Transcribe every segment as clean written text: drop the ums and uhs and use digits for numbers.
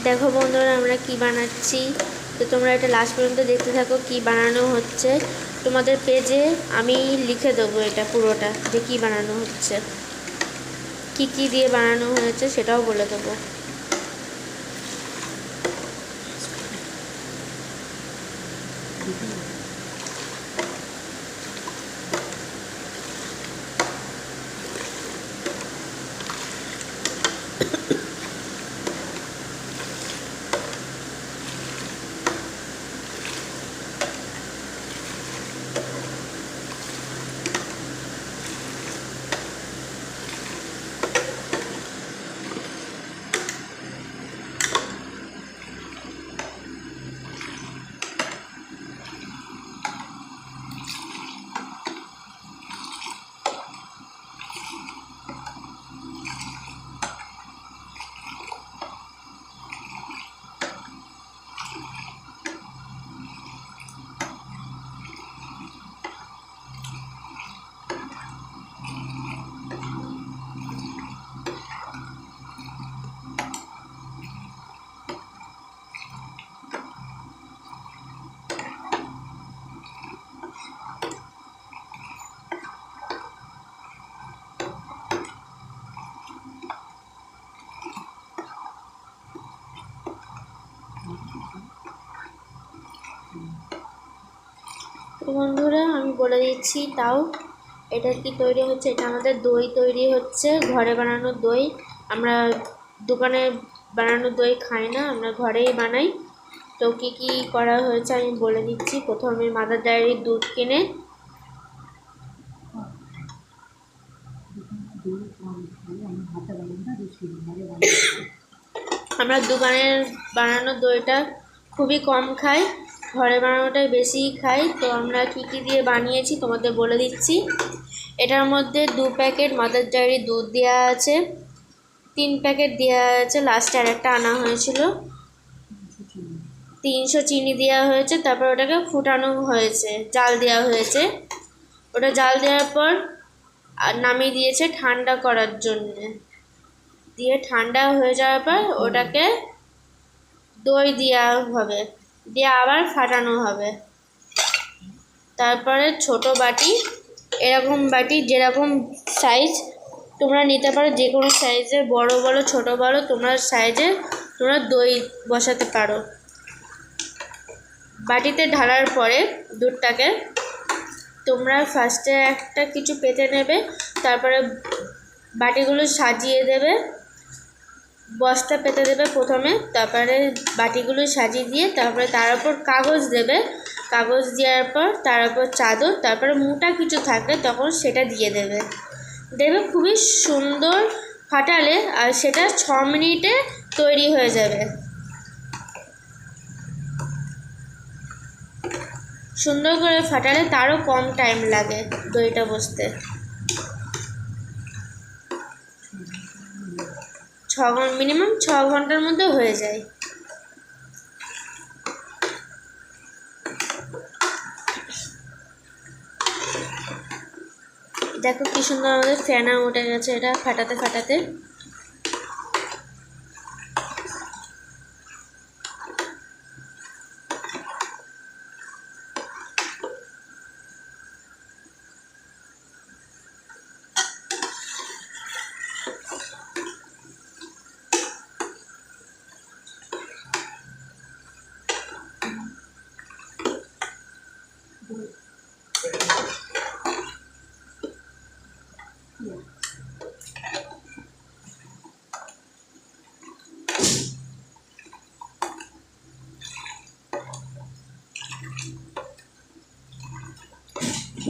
দেখো বন্ধুরা আমরা কি বানাচ্ছি, তো তোমরা এটা লাস্ট পর্যন্ত দেখতে থাকো কি বানানো হচ্ছে। তোমাদের পেজে আমি লিখে দেবো এটা পুরোটা যে কি বানানো হচ্ছে, কি কি দিয়ে বানানো হয়েছে সেটাও বলে দেবো। তো বন্ধুরা আমি বলে দিচ্ছি তাও এটা কি তৈরি হচ্ছে। এটা আমাদের দই তৈরি হচ্ছে, ঘরে বানানো দই। আমরা দোকানে বানানো দই খাই না, আমরা ঘরেই বানাই। তো কি কি করা হয়েছে আমি বলে দিচ্ছি। প্রথমে মাদার ডেয়ারির দুধ কিনে আমরা দোকানের বানানো দইটা খুবই কম খাই, ঘরে বানানোটাই বেশি খাই। তো আমরা কি কি দিয়ে বানিয়েছি তোমাদের বলে দিচ্ছি। এটার মধ্যে 2 প্যাকেট মাদার ডেয়ারি দুধ দেওয়া আছে, 3 প্যাকেট দেওয়া আছে, লাস্টে আরেকটা আনা হয়েছিল, 300 চিনি দেওয়া হয়েছে। তারপর ওটাকে ফুটানো হয়েছে, জাল দেওয়া হয়েছে। ওটা জাল দেওয়ার পর নামিয়ে দিয়েছে ঠান্ডা করার জন্যে, দিয়ে ঠান্ডা হয়ে যাওয়ার পর ওটাকে দই দেওয়া হবে, দিয়ে আবার ফাটানো হবে। তারপরে ছোট বাটি, এরকম বাটি যেরকম সাইজ তোমরা নিতে পারো, যে কোনো সাইজের, বড় বলো ছোট বলো তোমরা সাইজে তোমরা দই বসাতে পারো। বাটিতে ঢালার পরে দুধটাকে তোমরা ফার্স্টে একটা কিছু পেতে নেবে, তারপরে বাটিগুলো সাজিয়ে দেবে, বস্তা পেতে দেবে প্রথমে, তারপরে বাটিগুলো সাজিয়ে দিয়ে তারপরে তার উপর কাগজ দেবে, কাগজ দেওয়ার পর তার উপর চাদর, তারপরে মোটা কিছু থাকলে তখন সেটা দিয়ে দেবে। খুবই সুন্দর ফাটালে আর সেটা 6 মিনিটে তৈরি হয়ে যাবে। সুন্দর করে ফাটালে তারও কম টাইম লাগে দইটা বসতে। মিনিমাম 6 ঘন্টার মধ্যে হয়ে যায়। দেখো কি সুন্দর আমাদের ফেনা উঠে গেছে এটা ফাটাতে ফাটাতে।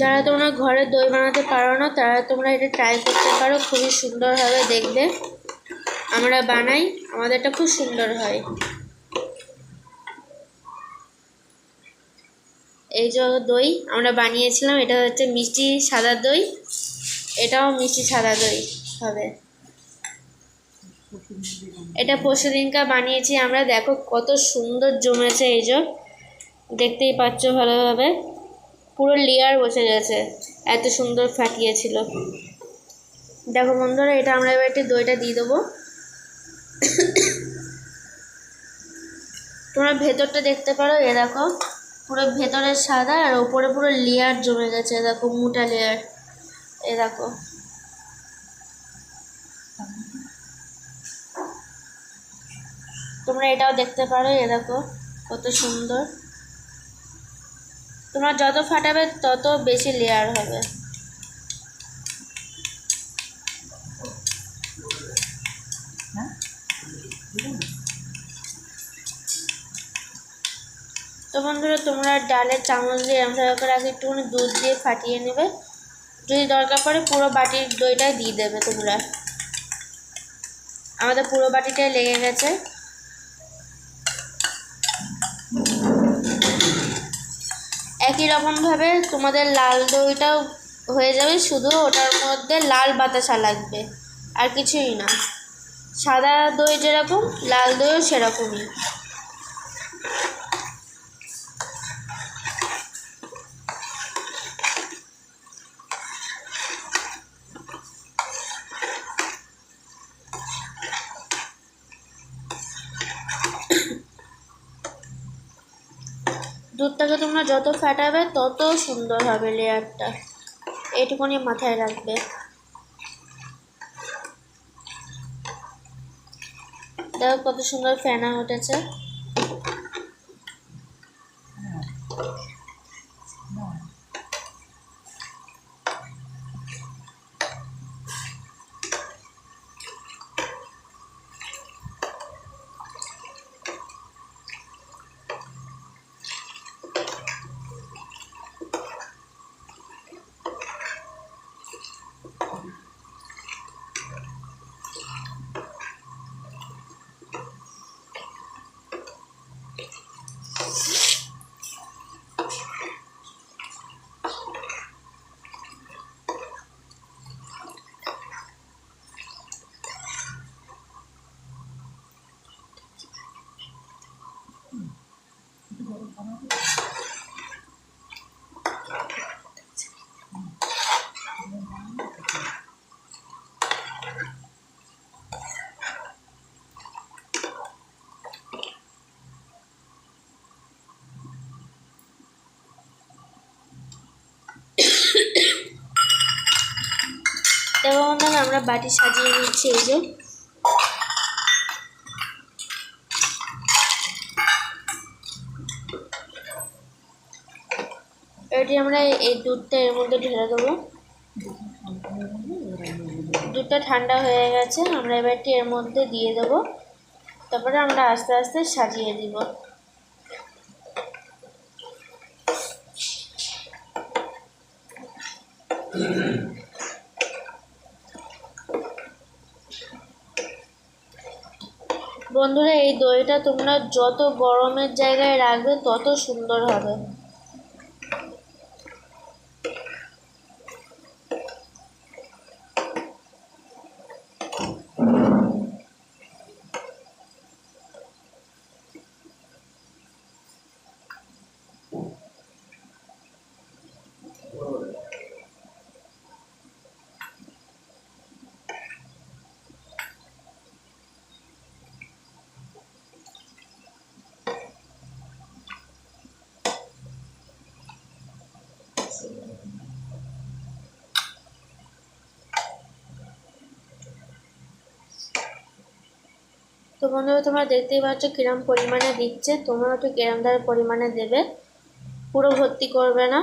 যারা তোমরা ঘরে দই বানাতে পারো না তারা তোমরা এটা ট্রাই করতে পারো, খুবই সুন্দর হবে দেখবে। আমরা বানাই, আমাদেরটা খুব সুন্দর হয়। এই যে দই আমরা বানিয়েছিলাম, এটা হচ্ছে মিষ্টি সাদা দই, এটাও মিষ্টি সাদা দই হবে। এটা পরশুদিনকার বানিয়েছি আমরা, দেখো কত সুন্দর জমেছে। এই যে দেখতেই পাচ্ছ ভালোভাবে, পুরো লেয়ার বসে গেছে, এত সুন্দর ফাটিয়েছিল। দেখো বন্ধুরা, এটা আমরা এবার একটু দইটা দিয়ে দেবো। তোমরা ভেতরটা দেখতে পারো, এ দেখো পুরো ভেতরে সাদা আর ওপরে পুরো লেয়ার জমে গেছে, দেখো মোটা লেয়ার, এ দেখো। তোমরা এটাও দেখতে পারো, এ দেখো কত সুন্দর। তোমরা যত ফাটাবে তত বেশি লেয়ার হবে। তো বন্ধুরা, তোমরা ডালের চামচ দিয়ে এরকম করে আগে একটুখানি দুধ দিয়ে ফাটিয়ে নেবে। যদি দরকার পড়ে পুরো বাটির দইটাই দিয়ে দেবে তোমরা। আমাদের পুরো বাটিটাই লেগে গেছে। একই রকমভাবে তোমাদের লাল দইটাও হয়ে যাবে, শুধু ওটার মধ্যে লাল বাতাসা লাগবে, আর কিছুই না। সাদা দই যেরকম, লাল দইও সেরকমই। দুধটাকে তোমরা যত ফাটাবে তত সুন্দর হবে লেয়ারটা, এইটুকুনি মাথায় রাখবে। দেখো কত সুন্দর ফেনা উঠেছে। দেখো বন্ধুরা, আমরা বাটি সাজিয়ে নিচ্ছি। এই যে এটি আমরা এই দুধটা এর মধ্যে ঢেলে দেবো। দুধটা ঠান্ডা হয়ে গেছে, আমরা এবারটি এর মধ্যে দিয়ে দেবো। তারপরে আমরা আস্তে আস্তে সাজিয়ে দিব। বন্ধুরা, এই দইটা তোমরা যত গরমের জায়গায় রাখবে তত সুন্দর হবে। তো বন্ধুরা, তোমরা দেখতেই পাচ্ছ কিরম পরিমাণে দিচ্ছে, তোমরাও তো কিরম ধরে পরিমাণে দেবে, পুরো ভর্তি করবে না।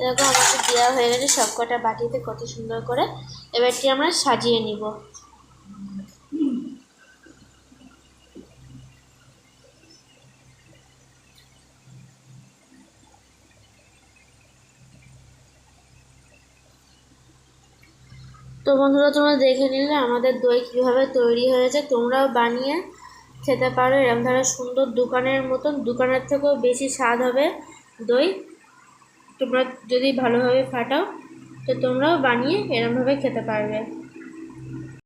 দেখো আমাকে দেওয়া হয়ে গেছে সবকটা বাটিতে কত সুন্দর করে। এবারটি আমরা সাজিয়ে নিব। তো বন্ধুরা, তোমরা দেখে নিলে আমাদের দই কীভাবে তৈরি হয়েছে। তোমরাও বানিয়ে খেতে পারো এরকম ধরনের সুন্দর দোকানের মতন, দোকানের থেকেও বেশি স্বাদ হবে দই। তোমরা যদি ভালোভাবে ফাটাও তো তোমরাও বানিয়ে এরকমভাবে খেতে পারবে।